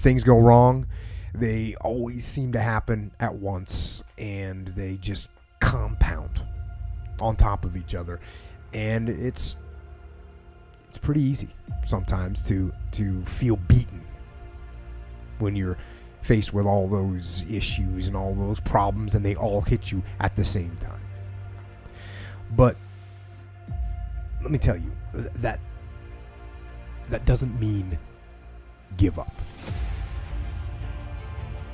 things go wrong, they always seem to happen at once, and they just compound on top of each other. And it's pretty easy sometimes to feel beaten when you're faced with all those issues and all those problems, and they all hit you at the same time. But let me tell you, that doesn't mean give up.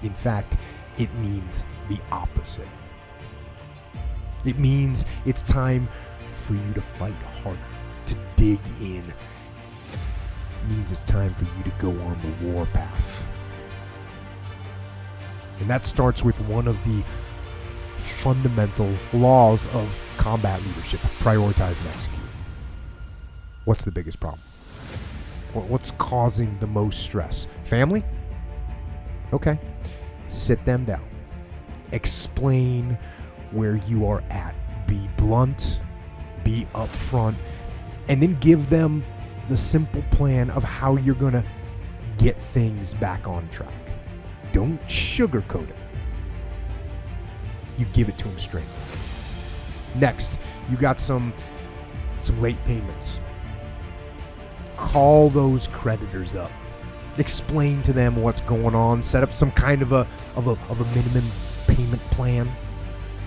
In fact, it means the opposite. It means it's time for you to fight harder, to dig in. It means it's time for you to go on the warpath. And that starts with one of the fundamental laws of combat leadership: prioritize and execute. What's the biggest problem? What's causing the most stress? Family? Okay. Sit them down. Explain where you are at. Be blunt, be upfront, and then give them the simple plan of how you're going to get things back on track. Don't sugarcoat it. You give it to them straight. Next, you got some late payments. Call those creditors up. Explain to them what's going on. Set up some kind of a minimum payment plan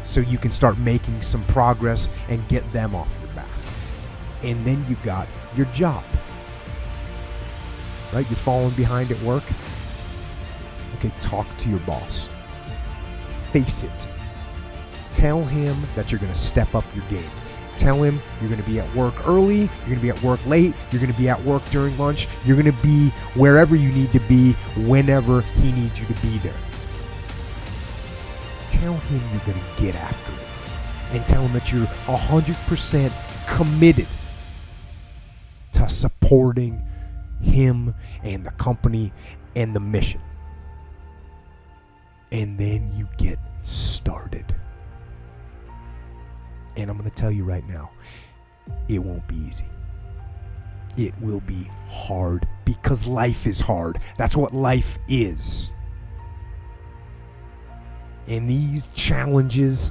so you can start making some progress and get them off your back. And then you got your job. Right? You're falling behind at work. Okay, talk to your boss. Face it. Tell him that you're going to step up your game. Tell him you're going to be at work early, you're going to be at work late, you're going to be at work during lunch, you're going to be wherever you need to be whenever he needs you to be there. Tell him you're going to get after it. And tell him that you're 100% committed to supporting him and the company and the mission. And then you get started. And I'm going to tell you right now, it won't be easy. It will be hard because life is hard. That's what life is. And these challenges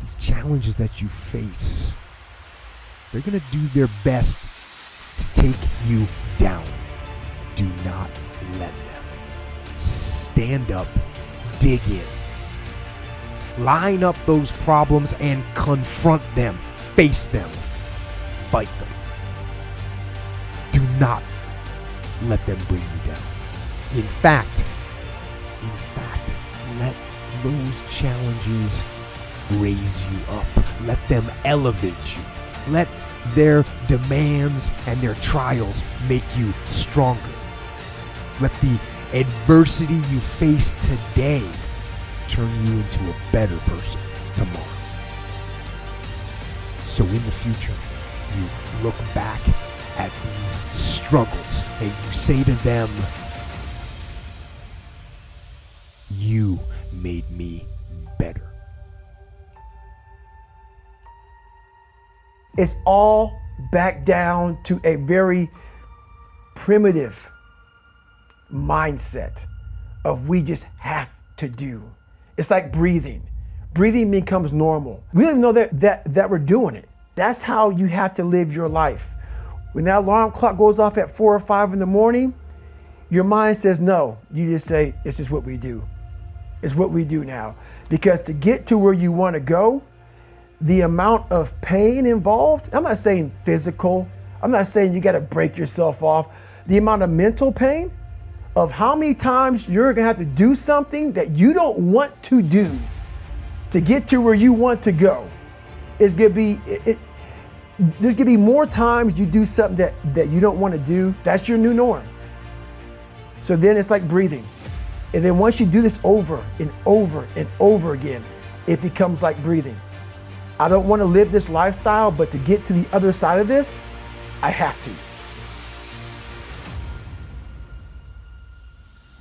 that you face, they're going to do their best to take you down. Do not let them. Stand up, dig in. Line up those problems and confront them. Face them. Fight them. Do not let them bring you down. In fact, let those challenges raise you up. Let them elevate you. Let their demands and their trials make you stronger. Let the adversity you face today turn you into a better person tomorrow. So in the future, you look back at these struggles and you say to them, you made me better. It's all back down to a very primitive mindset of we just have to do. It's like breathing. Breathing becomes normal. We don't even know that we're doing it. That's how you have to live your life. When that alarm clock goes off at 4 or 5 in the morning, your mind says no. You just say, it's just what we do. It's what we do now. Because to get to where you want to go, the amount of pain involved, I'm not saying physical, I'm not saying you got to break yourself off. The amount of mental pain of how many times you're going to have to do something that you don't want to do to get to where you want to go is going to be, there's going to be more times you do something that you don't want to do. That's your new norm. So then it's like breathing. And then once you do this over and over and over again, it becomes like breathing. I don't want to live this lifestyle, but to get to the other side of this, I have to.